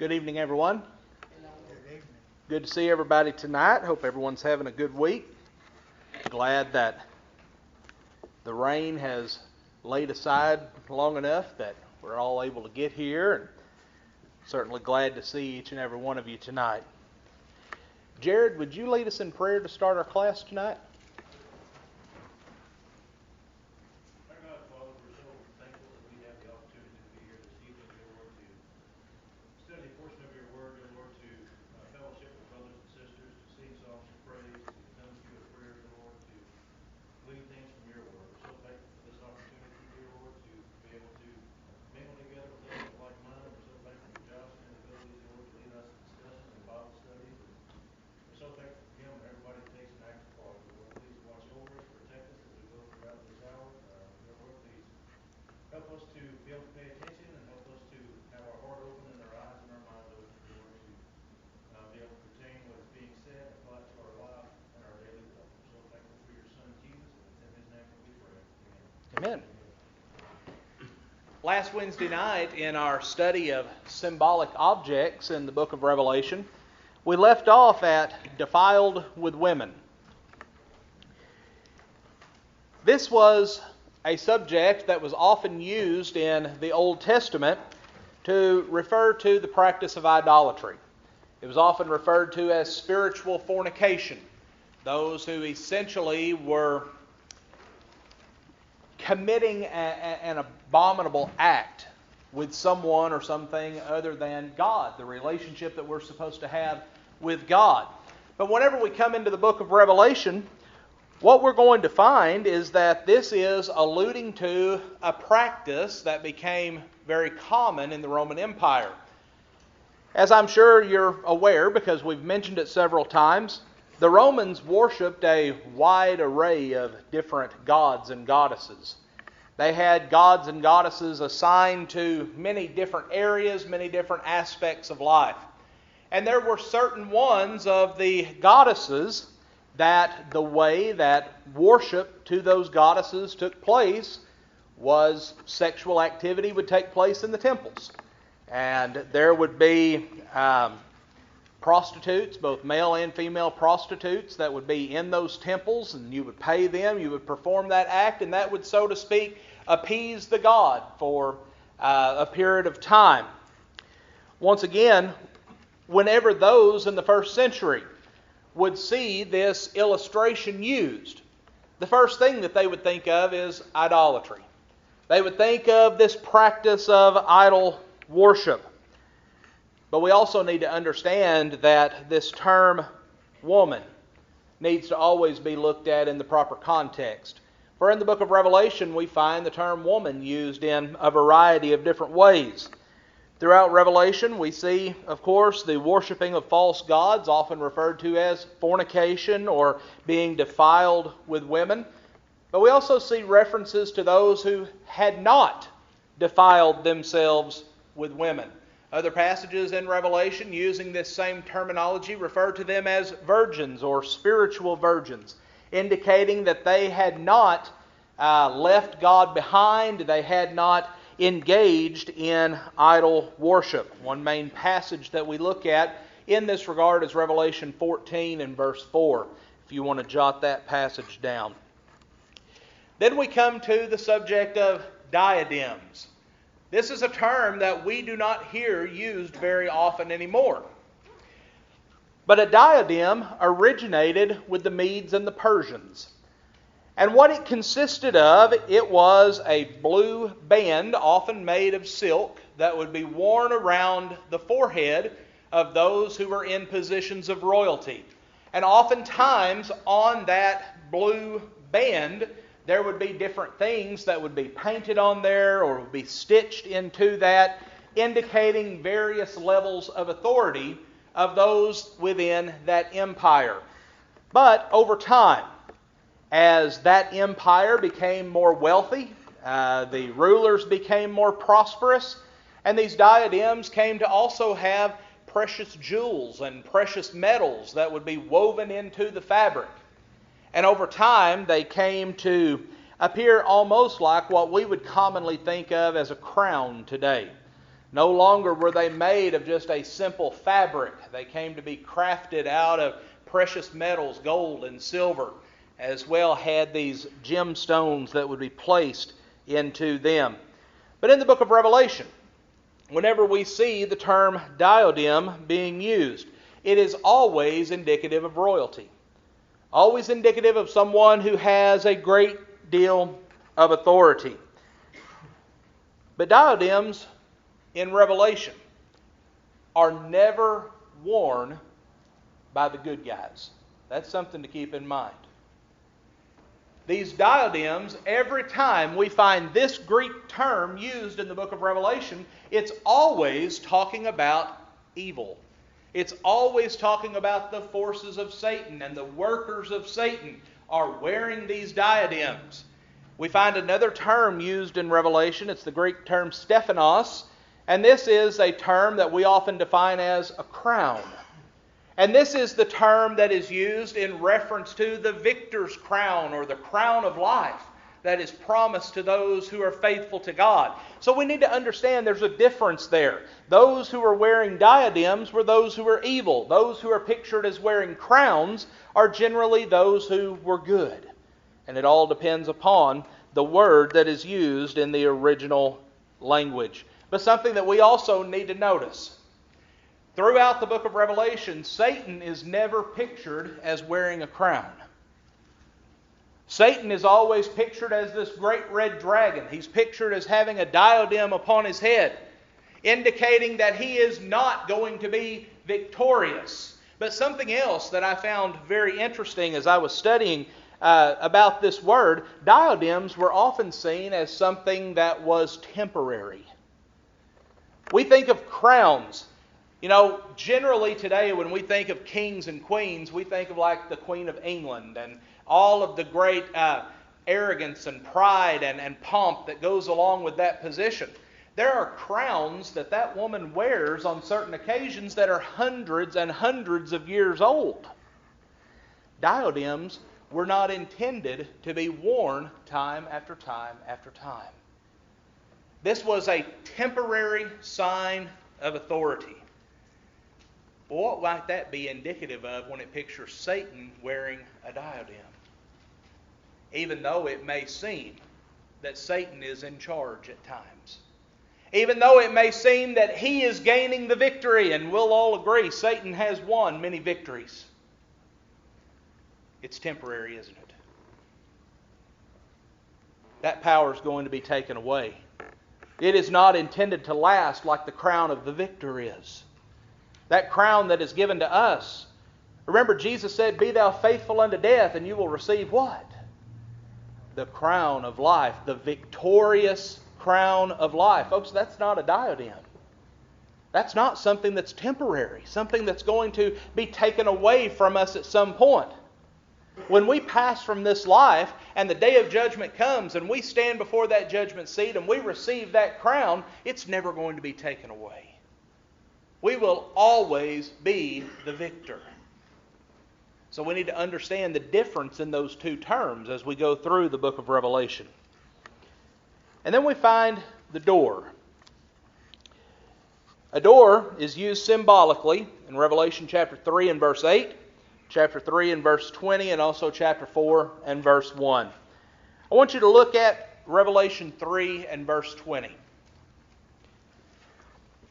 Good evening, everyone. Good to see everybody tonight. Hope everyone's having a good week. Glad that the rain has laid aside long enough that we're all able to get here, and certainly glad to see each and every one of you tonight. Jared, would you lead us in prayer to start our class tonight? Amen. Last Wednesday night, in our study of symbolic objects in the book of Revelation, we left off at defiled with women. This was a subject that was often used in the Old Testament to refer to the practice of idolatry. It was often referred to as spiritual fornication. Those who essentially were committing an abominable act with someone or something other than God, the relationship that we're supposed to have with God. But whenever we come into the book of Revelation, what we're going to find is that this is alluding to a practice that became very common in the Roman Empire. As I'm sure you're aware, because we've mentioned it several times, the Romans worshipped a wide array of different gods and goddesses. They had gods and goddesses assigned to many different areas, many different aspects of life. And there were certain ones of the goddesses that the way that worship to those goddesses took place was sexual activity would take place in the temples. And there would be prostitutes, both male and female prostitutes, that would be in those temples, and you would pay them, you would perform that act, and that would, so to speak, appease the god for a period of time. Once again, whenever those in the first century would see this illustration used, the first thing that they would think of is idolatry. They would think of this practice of idol worship. But we also need to understand that this term woman needs to always be looked at in the proper context. For in the book of Revelation, we find the term woman used in a variety of different ways. Throughout Revelation, we see, of course, the worshiping of false gods, often referred to as fornication or being defiled with women. But we also see references to those who had not defiled themselves with women. Other passages in Revelation using this same terminology refer to them as virgins or spiritual virgins, indicating that they had not left God behind, they had not engaged in idol worship. One main passage that we look at in this regard is Revelation 14 and verse 4, if you want to jot that passage down. Then we come to the subject of diadems. This is a term that we do not hear used very often anymore. But a diadem originated with the Medes and the Persians. And what it consisted of, it was a blue band, often made of silk, that would be worn around the forehead of those who were in positions of royalty. And oftentimes on that blue band, there would be different things that would be painted on there or would be stitched into that, indicating various levels of authority of those within that empire. But over time, as that empire became more wealthy, the rulers became more prosperous, and these diadems came to also have precious jewels and precious metals that would be woven into the fabric. And over time, they came to appear almost like what we would commonly think of as a crown today. No longer were they made of just a simple fabric. They came to be crafted out of precious metals, gold and silver, as well had these gemstones that would be placed into them. But in the book of Revelation, whenever we see the term diadem being used, it is always indicative of royalty. Always indicative of someone who has a great deal of authority. But diadems in Revelation are never worn by the good guys. That's something to keep in mind. These diadems, every time we find this Greek term used in the book of Revelation, it's always talking about evil. It's always talking about the forces of Satan, and the workers of Satan are wearing these diadems. We find another term used in Revelation. It's the Greek term Stephanos, and this is a term that we often define as a crown. And this is the term that is used in reference to the victor's crown, or the crown of life that is promised to those who are faithful to God. So we need to understand there's a difference there. Those who are wearing diadems were those who were evil. Those who are pictured as wearing crowns are generally those who were good. And it all depends upon the word that is used in the original language. But something that we also need to notice. Throughout the book of Revelation, Satan is never pictured as wearing a crown. Satan is always pictured as this great red dragon. He's pictured as having a diadem upon his head, indicating that he is not going to be victorious. But something else that I found very interesting as I was studying about this word, diadems were often seen as something that was temporary. We think of crowns. You know, generally today when we think of kings and queens, we think of like the Queen of England and all of the great arrogance and pride and pomp that goes along with that position. There are crowns that woman wears on certain occasions that are hundreds and hundreds of years old. Diadems were not intended to be worn time after time after time. This was a temporary sign of authority. What might that be indicative of when it pictures Satan wearing a diadem? Even though it may seem that Satan is in charge at times. Even though it may seem that he is gaining the victory, and we'll all agree Satan has won many victories. It's temporary, isn't it? That power is going to be taken away. It is not intended to last like the crown of the victor is. That crown that is given to us. Remember, Jesus said, "Be thou faithful unto death, and you will receive" what? The crown of life. The victorious crown of life. Folks, that's not a diadem. That's not something that's temporary. Something that's going to be taken away from us at some point. When we pass from this life and the day of judgment comes and we stand before that judgment seat and we receive that crown, it's never going to be taken away. We will always be the victor. So we need to understand the difference in those two terms as we go through the book of Revelation. And then we find the door. A door is used symbolically in Revelation chapter 3 and verse 8, chapter 3 and verse 20, and also chapter 4 and verse 1. I want you to look at Revelation 3 and verse 20.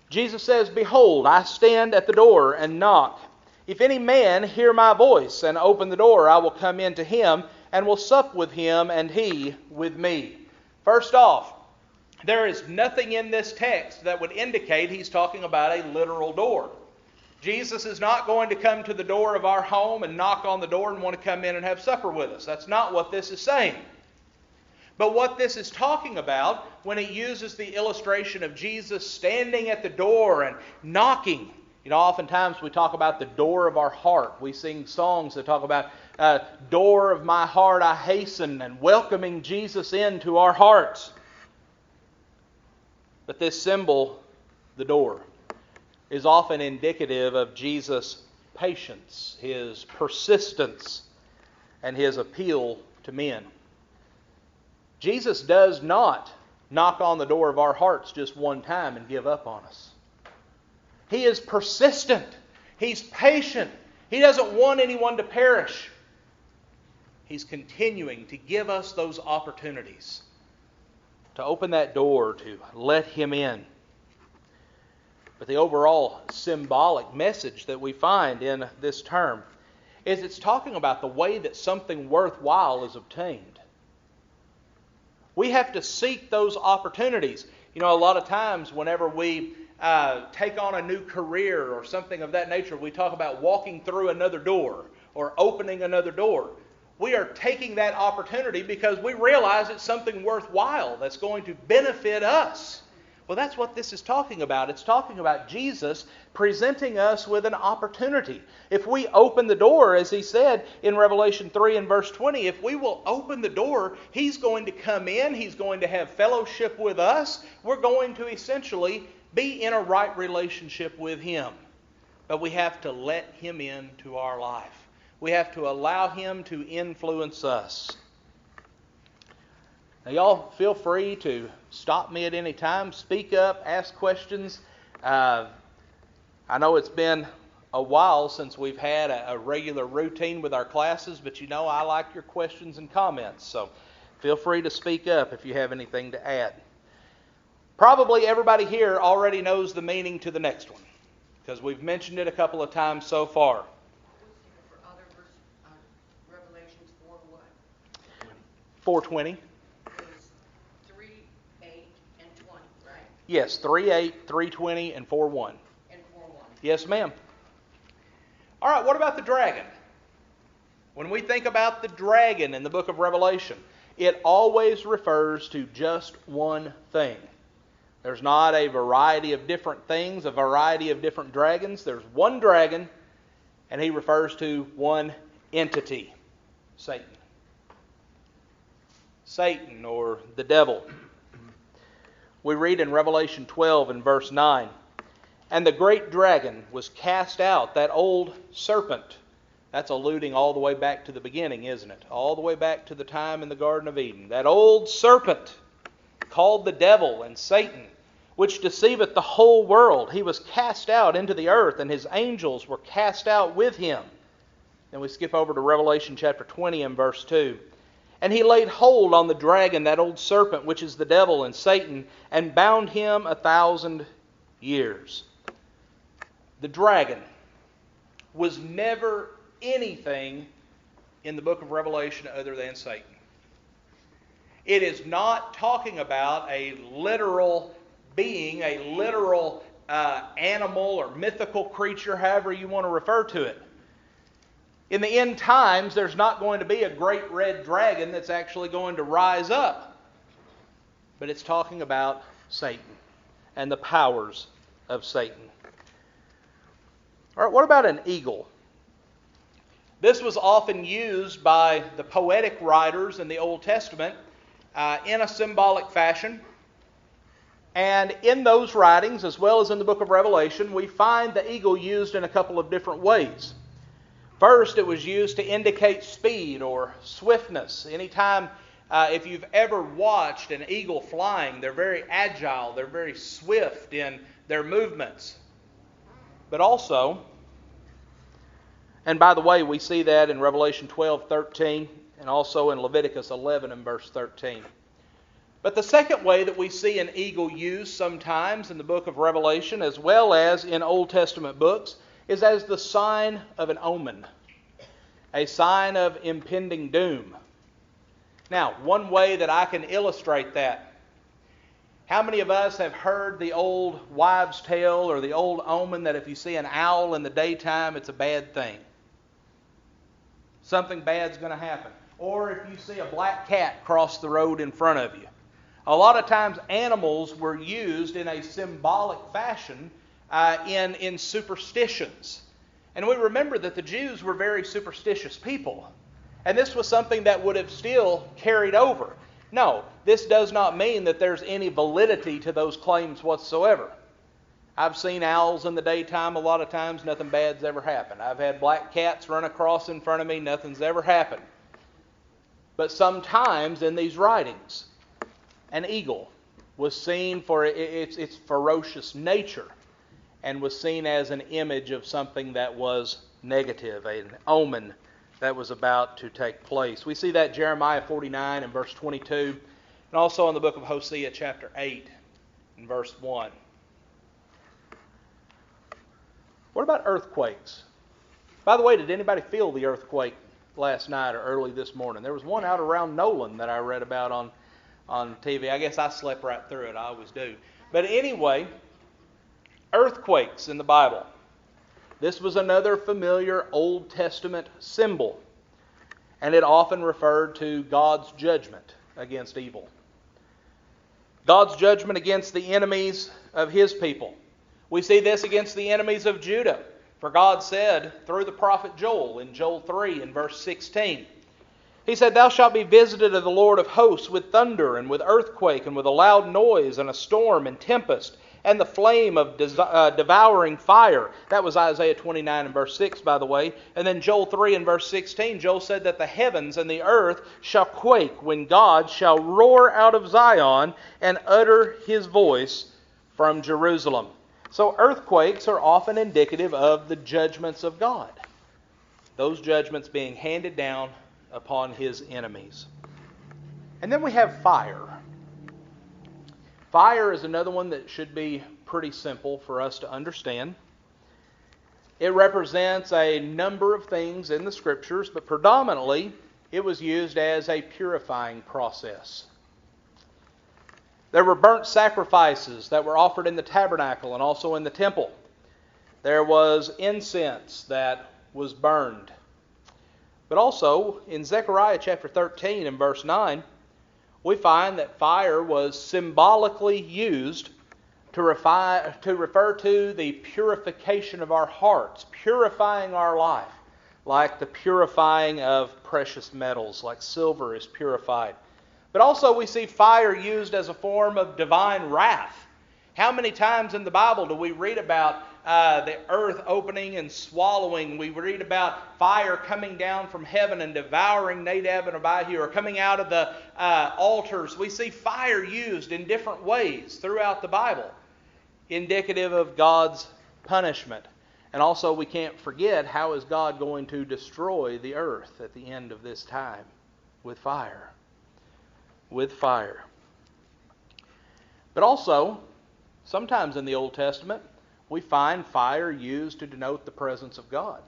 Jesus says, "Behold, I stand at the door and knock. If any man hear my voice and open the door, I will come in to him and will sup with him and he with me." First off, there is nothing in this text that would indicate he's talking about a literal door. Jesus is not going to come to the door of our home and knock on the door and want to come in and have supper with us. That's not what this is saying. But what this is talking about when it uses the illustration of Jesus standing at the door and knocking. You know, oftentimes we talk about the door of our heart. We sing songs that talk about door of my heart I hasten, and welcoming Jesus into our hearts. But this symbol, the door, is often indicative of Jesus' patience, his persistence, and his appeal to men. Jesus does not knock on the door of our hearts just one time and give up on us. He is persistent. He's patient. He doesn't want anyone to perish. He's continuing to give us those opportunities to open that door, to let Him in. But the overall symbolic message that we find in this term is it's talking about the way that something worthwhile is obtained. We have to seek those opportunities. You know, a lot of times whenever we take on a new career or something of that nature, we talk about walking through another door or opening another door. We are taking that opportunity because we realize it's something worthwhile that's going to benefit us. Well, that's what this is talking about. It's talking about Jesus presenting us with an opportunity. If we open the door, as He said in Revelation 3 and verse 20, if we will open the door, He's going to come in. He's going to have fellowship with us. We're going to essentially be in a right relationship with Him. But we have to let Him into our life. We have to allow Him to influence us. Now, y'all feel free to stop me at any time, speak up, ask questions. I know it's been a while since we've had a regular routine with our classes, but you know I like your questions and comments, so feel free to speak up if you have anything to add. Probably everybody here already knows the meaning to the next one, because we've mentioned it a couple of times so far. Revelations 4 what? 4:20. 3, 8, and 20, right? Yes, 3:8, 3:20, and 4:1. And 4:1. Yes, ma'am. All right, what about the dragon? When we think about the dragon in the book of Revelation, it always refers to just one thing. There's not a variety of different things, a variety of different dragons. There's one dragon, and he refers to one entity, Satan. Satan, or the devil. We read in Revelation 12 and verse 9, "And the great dragon was cast out, that old serpent." That's alluding all the way back to the beginning, isn't it? All the way back to the time in the Garden of Eden. "That old serpent, called the devil and Satan, which deceiveth the whole world. He was cast out into the earth, and his angels were cast out with him." Then we skip over to Revelation chapter 20 and verse 2. "And he laid hold on the dragon, that old serpent, which is the devil and Satan, and bound him 1,000 years. The dragon was never anything in the book of Revelation other than Satan. It is not talking about a literal being, a literal animal or mythical creature, however you want to refer to it. In the end times, there's not going to be a great red dragon that's actually going to rise up. But it's talking about Satan and the powers of Satan. All right, what about an eagle? This was often used by the poetic writers in the Old Testament in a symbolic fashion. And in those writings, as well as in the book of Revelation, we find the eagle used in a couple of different ways. First, it was used to indicate speed or swiftness. Anytime, if you've ever watched an eagle flying, they're very agile, they're very swift in their movements. But also, and by the way, we see that in Revelation 12:13 and also in Leviticus 11 and verse 13. But the second way that we see an eagle used sometimes in the book of Revelation, as well as in Old Testament books, is as the sign of an omen, a sign of impending doom. Now, one way that I can illustrate that, how many of us have heard the old wives' tale or the old omen that if you see an owl in the daytime, it's a bad thing? Something bad's going to happen. Or if you see a black cat cross the road in front of you. A lot of times animals were used in a symbolic fashion in superstitions. And we remember that the Jews were very superstitious people. And this was something that would have still carried over. No, this does not mean that there's any validity to those claims whatsoever. I've seen owls in the daytime a lot of times, nothing bad's ever happened. I've had black cats run across in front of me, nothing's ever happened. But sometimes in these writings, an eagle was seen for its ferocious nature and was seen as an image of something that was negative, an omen that was about to take place. We see that Jeremiah 49 and verse 22, and also in the book of Hosea chapter 8 and verse 1. What about earthquakes? By the way, did anybody feel the earthquake last night or early this morning? There was one out around Nolan that I read about on TV. I guess I slept right through it. I always do. But anyway, earthquakes in the Bible. This was another familiar Old Testament symbol, and it often referred to God's judgment against evil. God's judgment against the enemies of His people. We see this against the enemies of Judah. For God said through the prophet Joel in Joel 3 and verse 16, He said, Thou shalt be visited of the Lord of hosts with thunder and with earthquake and with a loud noise and a storm and tempest and the flame of devouring fire. That was Isaiah 29 and verse 6, by the way. And then Joel 3 and verse 16, Joel said that the heavens and the earth shall quake when God shall roar out of Zion and utter His voice from Jerusalem. So earthquakes are often indicative of the judgments of God. Those judgments being handed down upon His enemies. And then we have fire. Fire is another one that should be pretty simple for us to understand. It represents a number of things in the Scriptures, but predominantly it was used as a purifying process. There were burnt sacrifices that were offered in the tabernacle and also in the temple. There was incense that was burned. But also in Zechariah chapter 13 and verse 9, we find that fire was symbolically used to refer to the purification of our hearts, purifying our life, like the purifying of precious metals, like silver is purified. But also we see fire used as a form of divine wrath. How many times in the Bible do we read about the earth opening and swallowing? We read about fire coming down from heaven and devouring Nadab and Abihu, or coming out of the altars. We see fire used in different ways throughout the Bible, indicative of God's punishment. And also we can't forget, how is God going to destroy the earth at the end of this time? With fire. With fire. But also, sometimes in the Old Testament, we find fire used to denote the presence of God.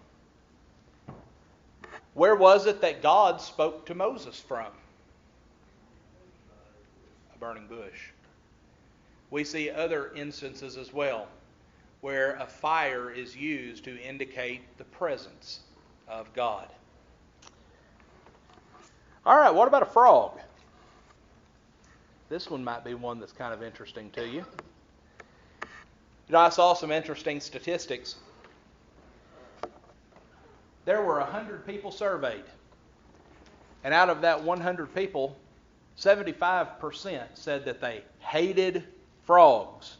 Where was it that God spoke to Moses from? A burning bush. We see other instances as well where a fire is used to indicate the presence of God. All right, what about a frog? This one might be one that's kind of interesting to you. I saw some interesting statistics. There were 100 people surveyed. And out of that 100 people, 75% said that they hated frogs.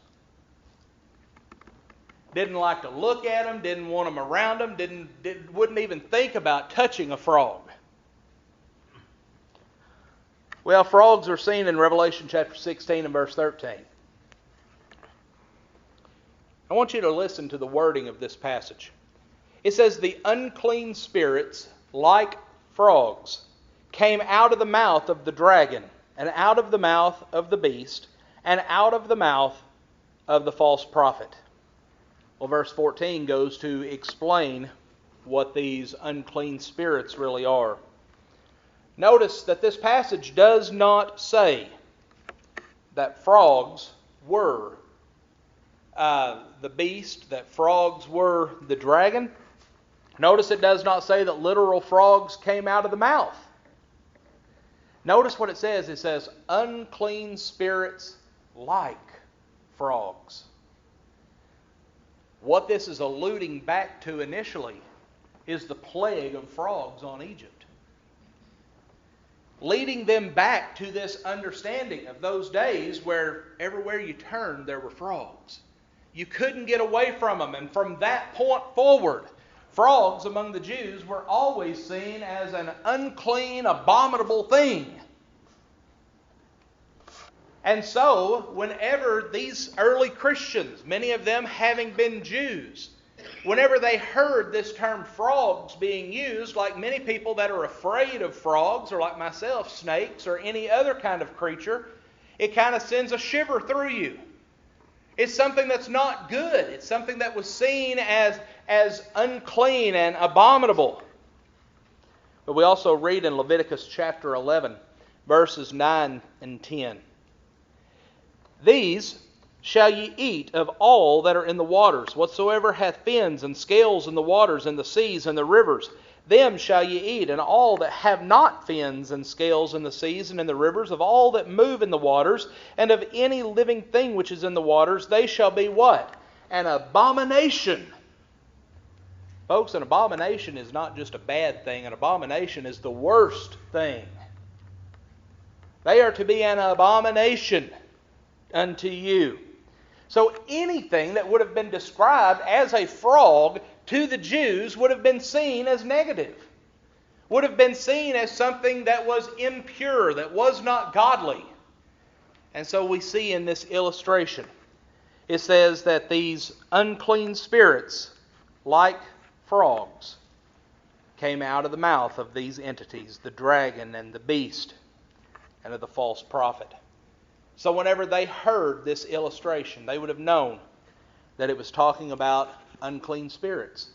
Didn't like to look at them, didn't want them around them, wouldn't even think about touching a frog. Well, frogs are seen in Revelation chapter 16 and verse 13. I want you to listen to the wording of this passage. It says, The unclean spirits, like frogs, came out of the mouth of the dragon, and out of the mouth of the beast, and out of the mouth of the false prophet. Well, verse 14 goes to explain what these unclean spirits really are. Notice that this passage does not say that frogs were the beast, that frogs were the dragon. Notice it does not say that literal frogs came out of the mouth. Notice what it says. It says, unclean spirits like frogs. What this is alluding back to initially is the plague of frogs on Egypt. Leading them back to this understanding of those days where everywhere you turned there were frogs. You couldn't get away from them. And from that point forward, frogs among the Jews were always seen as an unclean, abominable thing. And so, whenever these early Christians, many of them having been Jews, whenever they heard this term frogs being used, like many people that are afraid of frogs, or like myself, snakes, or any other kind of creature, it kind of sends a shiver through you. It's something that's not good. It's something that was seen as unclean and abominable. But we also read in Leviticus chapter 11, verses 9 and 10. These shall ye eat of all that are in the waters, whatsoever hath fins and scales in the waters, and the seas and the rivers. Them shall ye eat, and all that have not fins and scales in the seas and in the rivers, of all that move in the waters, and of any living thing which is in the waters, they shall be what? An abomination. Folks, an abomination is not just a bad thing. An abomination is the worst thing. They are to be an abomination unto you. So anything that would have been described as a frog to the Jews would have been seen as negative. Would have been seen as something that was impure, that was not godly. And so we see in this illustration, it says that these unclean spirits, like frogs, came out of the mouth of these entities, the dragon and the beast, and of the false prophet. So whenever they heard this illustration, they would have known that it was talking about unclean spirits,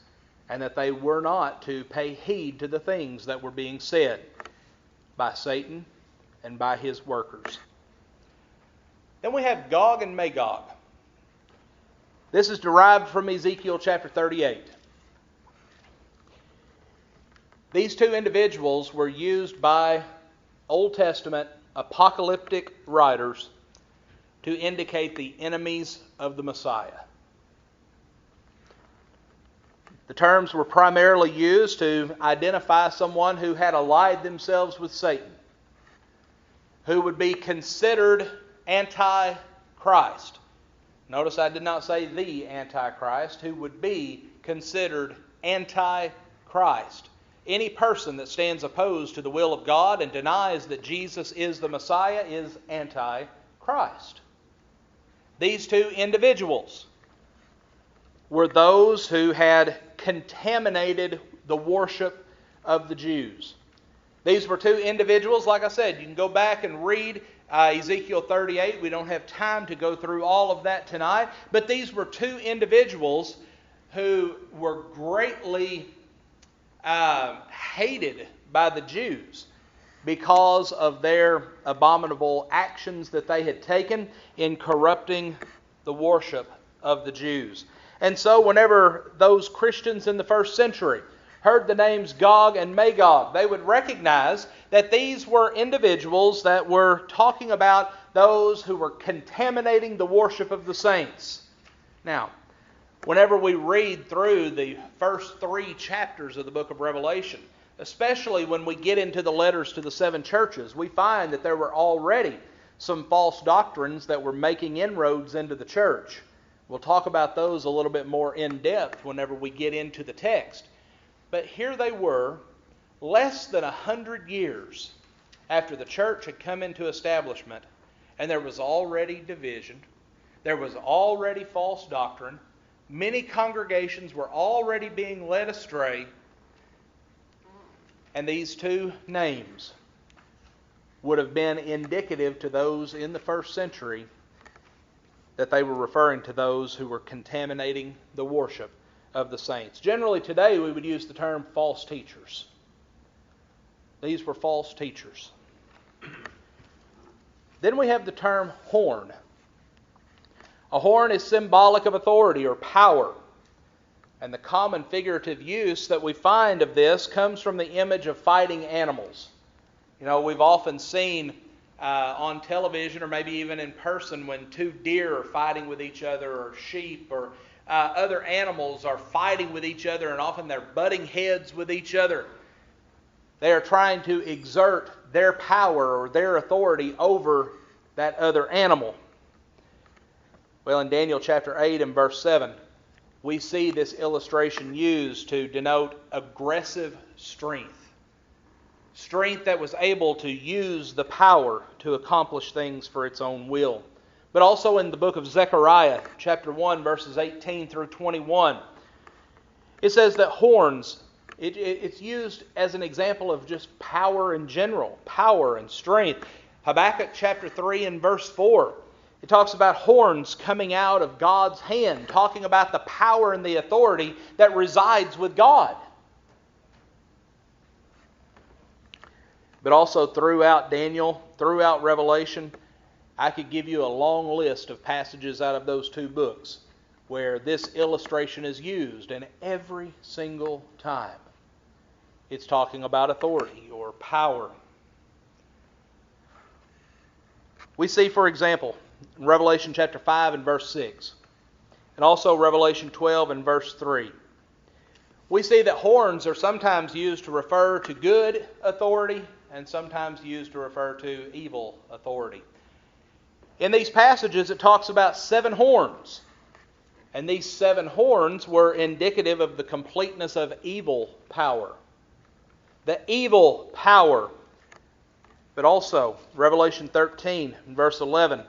and that they were not to pay heed to the things that were being said by Satan and by his workers. Then we have Gog and Magog. This is derived from Ezekiel chapter 38. These two individuals were used by Old Testament apocalyptic writers to indicate the enemies of the Messiah. The terms were primarily used to identify someone who had allied themselves with Satan, who would be considered anti-Christ. Notice I did not say the Antichrist, who would be considered anti-Christ. Any person that stands opposed to the will of God and denies that Jesus is the Messiah is anti-Christ. These two individuals were those who had contaminated the worship of the Jews. These were two individuals, like I said, you can go back and read Ezekiel 38. We don't have time to go through all of that tonight. But these were two individuals who were greatly hated by the Jews because of their abominable actions that they had taken in corrupting the worship of the Jews. And so whenever those Christians in the first century heard the names Gog and Magog, they would recognize that these were individuals that were talking about those who were contaminating the worship of the saints. Now, whenever we read through the first 3 chapters of the book of Revelation, especially when we get into the letters to the 7 churches, we find that there were already some false doctrines that were making inroads into the church. We'll talk about those a little bit more in depth whenever we get into the text. But here they were, less than 100 years after the church had come into establishment, and there was already division, there was already false doctrine, many congregations were already being led astray, and these two names would have been indicative to those in the first century that they were referring to those who were contaminating the worship of the saints. Generally today we would use the term false teachers. These were false teachers. Then we have the term horn. A horn is symbolic of authority or power. And the common figurative use that we find of this comes from the image of fighting animals. You know, we've often seen on television or maybe even in person when 2 deer are fighting with each other, or sheep or other animals are fighting with each other, and often they're butting heads with each other. They are trying to exert their power or their authority over that other animal. Well, in Daniel chapter 8 and verse 7, we see this illustration used to denote aggressive strength. strength that was able to use the power to accomplish things for its own will. But also in the book of Zechariah, chapter 1, verses 18 through 21, it says that horns, it's used as an example of just power in general, power and strength. Habakkuk chapter 3 and verse 4, it talks about horns coming out of God's hand, talking about the power and the authority that resides with God. But also throughout Daniel, throughout Revelation, I could give you a long list of passages out of those two books where this illustration is used, and every single time it's talking about authority or power. We see, for example, in Revelation chapter 5 and verse 6, and also Revelation 12 and verse 3, we see that horns are sometimes used to refer to good authority and sometimes used to refer to evil authority. In these passages, it talks about 7 horns. And these 7 horns were indicative of the completeness of evil power. The evil power. But also, Revelation 13, verse 11,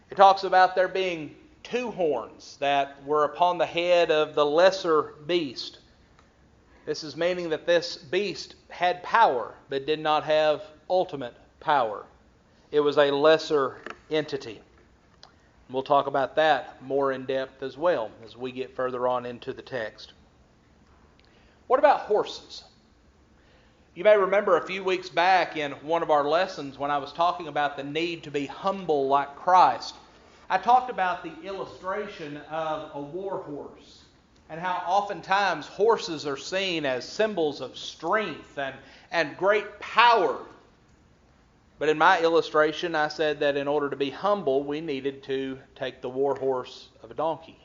it talks about there being 2 horns that were upon the head of the lesser beast. This is meaning that this beast had power, but did not have ultimate power. It was a lesser entity. We'll talk about that more in depth as well as we get further on into the text. What about horses? You may remember a few weeks back in one of our lessons when I was talking about the need to be humble like Christ, I talked about the illustration of a war horse and how oftentimes horses are seen as symbols of strength and great power. But in my illustration, I said that in order to be humble, we needed to take the war horse of a donkey,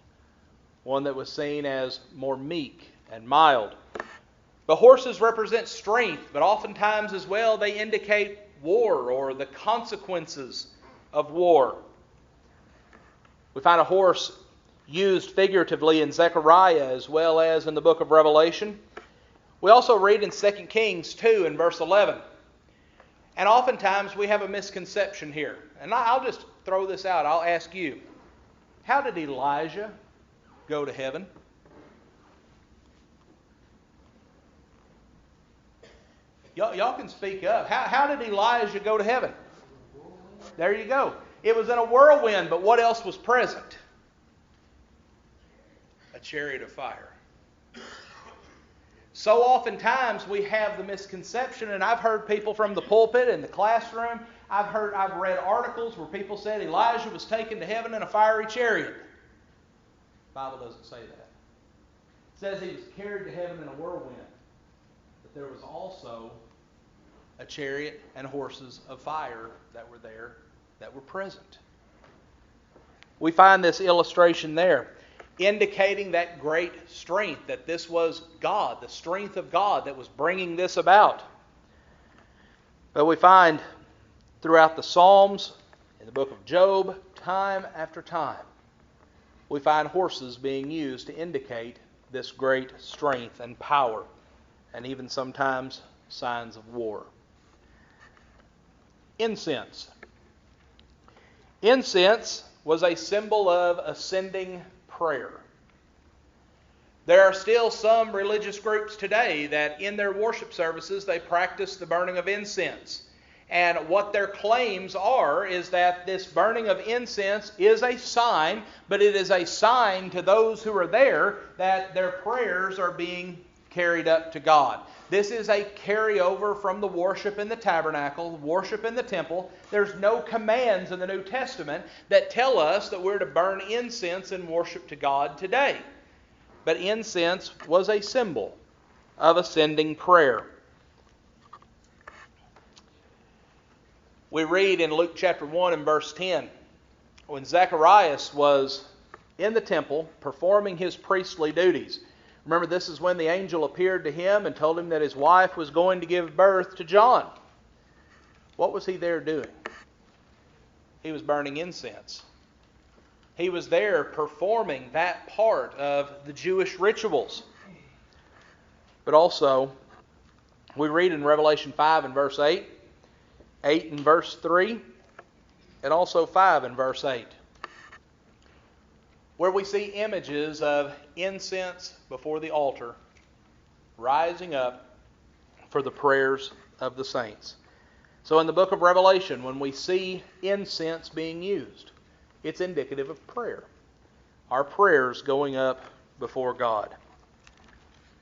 one that was seen as more meek and mild. But horses represent strength, but oftentimes as well they indicate war or the consequences of war. We find a horse used figuratively in Zechariah as well as in the book of Revelation. We also read in 2 Kings 2 and verse 11. And oftentimes we have a misconception here. And I'll just throw this out. I'll ask you, how did Elijah go to heaven? Y'all can speak up. How did Elijah go to heaven? There you go. It was in a whirlwind, but what else was present? A chariot of fire. So oftentimes we have the misconception, and I've heard people from the pulpit and the classroom, I've read articles where people said Elijah was taken to heaven in a fiery chariot. The Bible doesn't say that. It says he was carried to heaven in a whirlwind. But there was also a chariot and horses of fire that were there, that were present. We find this illustration there, indicating that great strength, that this was God, the strength of God that was bringing this about. But we find throughout the Psalms, in the book of Job, time after time, we find horses being used to indicate this great strength and power, and even sometimes signs of war. Incense. Incense was a symbol of ascending prayer. There are still some religious groups today that in their worship services they practice the burning of incense. And what their claims are is that this burning of incense is a sign, but it is a sign to those who are there that their prayers are being carried up to God. This is a carryover from the worship in the tabernacle, worship in the temple. There's no commands in the New Testament that tell us that we're to burn incense and worship to God today. But incense was a symbol of ascending prayer. We read in Luke chapter 1 and verse 10, when Zacharias was in the temple performing his priestly duties. Remember, this is when the angel appeared to him and told him that his wife was going to give birth to John. What was he there doing? He was burning incense. He was there performing that part of the Jewish rituals. But also, We read in Revelation 5 and verse 8, 8 and verse 3, and also 5 and verse 8, where we see images of incense before the altar rising up for the prayers of the saints. So in the book of Revelation, when we see incense being used, it's indicative of prayer. Our prayers going up before God.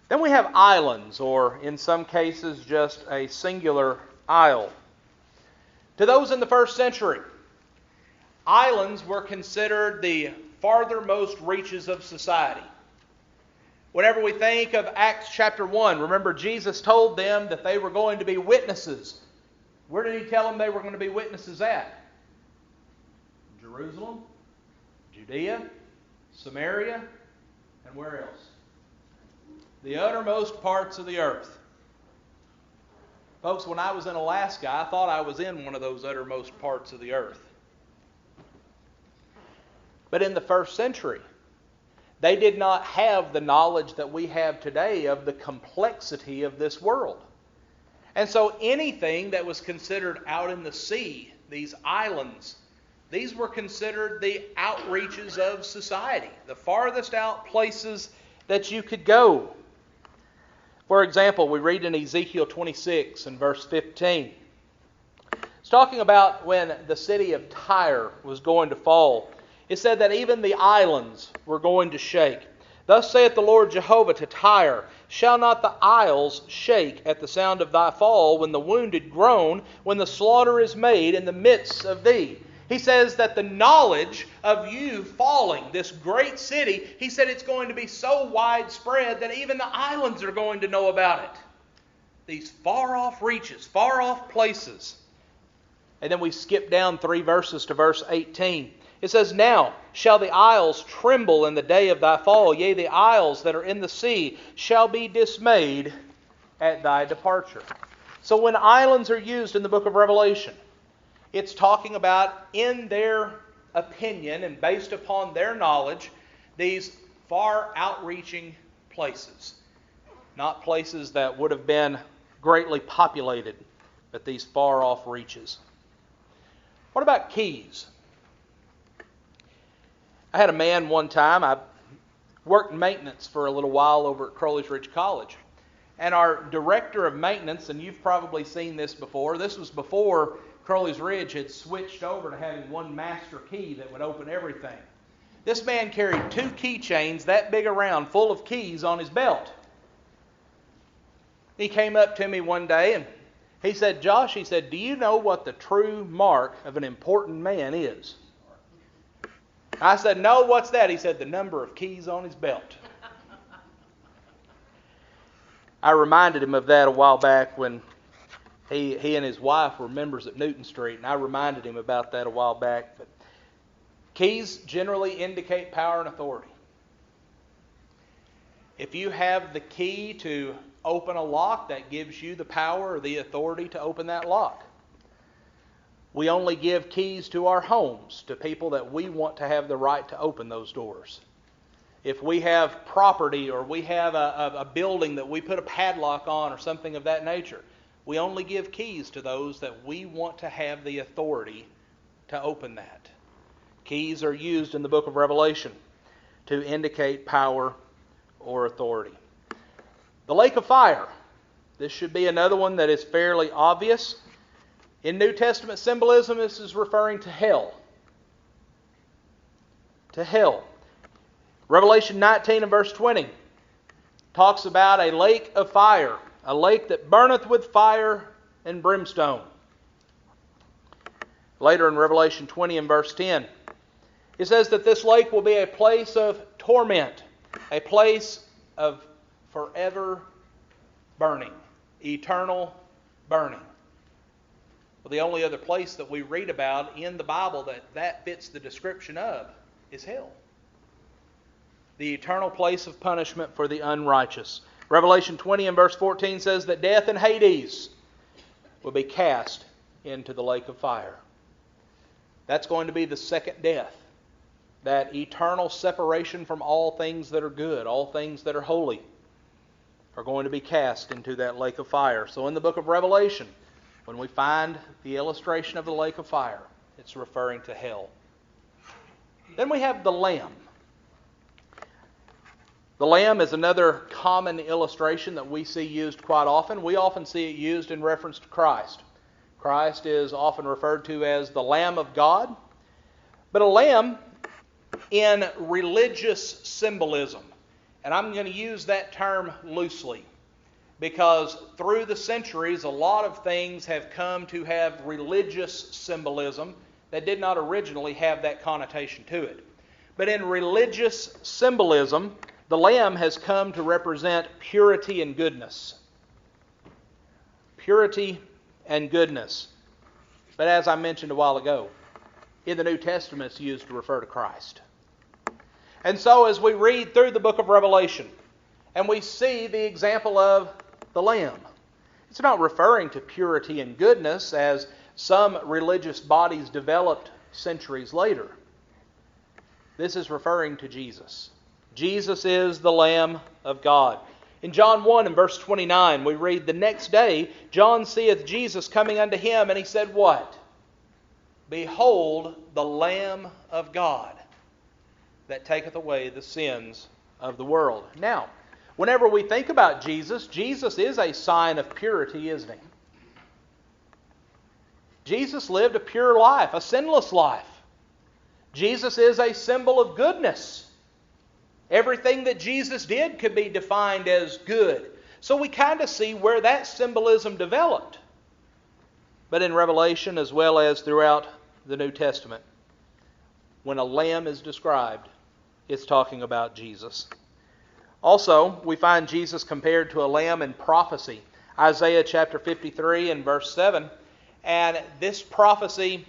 Then we have islands, or in some cases just a singular isle. To those in the first century, islands were considered the farthermost reaches of society. Whenever we think of Acts chapter 1, remember Jesus told them that they were going to be witnesses. Where did he tell them they were going to be witnesses at? Jerusalem, Judea, Samaria, and where else? The uttermost parts of the earth. Folks, when I was in Alaska, I thought I was in one of those uttermost parts of the earth. But in the first century, they did not have the knowledge that we have today of the complexity of this world. And so anything that was considered out in the sea, these islands, these were considered the outreaches of society, the farthest out places that you could go. For example, we read in Ezekiel 26 and verse 15. It's talking about when the city of Tyre was going to fall. It said that even the islands were going to shake. Thus saith the Lord Jehovah to Tyre, shall not the isles shake at the sound of thy fall, when the wounded groan, when the slaughter is made in the midst of thee? He says that the knowledge of you falling, this great city, he said it's going to be so widespread that even the islands are going to know about it. These far off reaches, far off places. And then we skip down 3 verses to verse 18. It says, now shall the isles tremble in the day of thy fall, yea, the isles that are in the sea shall be dismayed at thy departure. So when islands are used in the book of Revelation, it's talking about, in their opinion and based upon their knowledge, these far outreaching places. Not places that would have been greatly populated, but these far off reaches. What about keys? I had a man one time, I worked maintenance for a little while over at Crowley's Ridge College. And our director of maintenance, and you've probably seen this before, this was before Crowley's Ridge had switched over to having one master key that would open everything. This man carried 2 keychains that big around full of keys on his belt. He came up to me one day and he said, Josh, he said, do you know what the true mark of an important man is? I said, no, what's that? He said, the number of keys on his belt. I reminded him of that a while back when he and his wife were members at Newton Street, and I reminded him about that a while back. But keys generally indicate power and authority. If you have the key to open a lock, that gives you the power or the authority to open that lock. We only give keys to our homes to people that we want to have the right to open those doors. If we have property or we have a building that we put a padlock on or something of that nature, we only give keys to those that we want to have the authority to open that. Keys are used in the book of Revelation to indicate power or authority. The lake of fire. This should be another one that is fairly obvious. In New Testament symbolism, this is referring to hell. To hell. Revelation 19 and verse 20 talks about a lake of fire, a lake that burneth with fire and brimstone. Later in Revelation 20 and verse 10, it says that this lake will be a place of torment, a place of forever burning, eternal burning. Well, the only other place that we read about in the Bible that fits the description of is hell. The eternal place of punishment for the unrighteous. Revelation 20 and verse 14 says that death and Hades will be cast into the lake of fire. That's going to be the second death. That eternal separation from all things that are good, all things that are holy. are going to be cast into that lake of fire. So in the book of Revelation, when we find the illustration of the lake of fire, it's referring to hell. Then we have the Lamb. The Lamb is another common illustration that we see used quite often. We often see it used in reference to Christ. Christ is often referred to as the Lamb of God. But a lamb in religious symbolism, and I'm going to use that term loosely, because through the centuries a lot of things have come to have religious symbolism that did not originally have that connotation to it. But in religious symbolism, the lamb has come to represent purity and goodness. Purity and goodness. But as I mentioned a while ago, in the New Testament it's used to refer to Christ. And so as we read through the book of Revelation and we see the example of the Lamb, it's not referring to purity and goodness as some religious bodies developed centuries later. This is referring to Jesus. Jesus is the Lamb of God. In John 1 and verse 29 we read, "The next day John seeth Jesus coming unto him, and he said," what? "Behold the Lamb of God, that taketh away the sins of the world." Now, whenever we think about Jesus, Jesus is a sign of purity, isn't he? Jesus lived a pure life, a sinless life. Jesus is a symbol of goodness. Everything that Jesus did could be defined as good. So we kind of see where that symbolism developed. But in Revelation, as well as throughout the New Testament, when a lamb is described, it's talking about Jesus. Also, we find Jesus compared to a lamb in prophecy. Isaiah chapter 53 and verse 7. And this prophecy,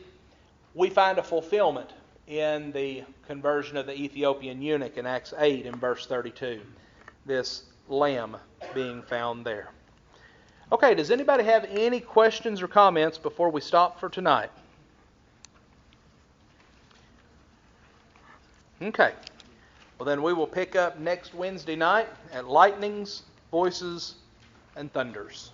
we find a fulfillment in the conversion of the Ethiopian eunuch in Acts 8 and verse 32. This lamb being found there. Okay, does anybody have any questions or comments before we stop for tonight? Okay. Well, then we will pick up next Wednesday night at lightnings, voices, and thunders.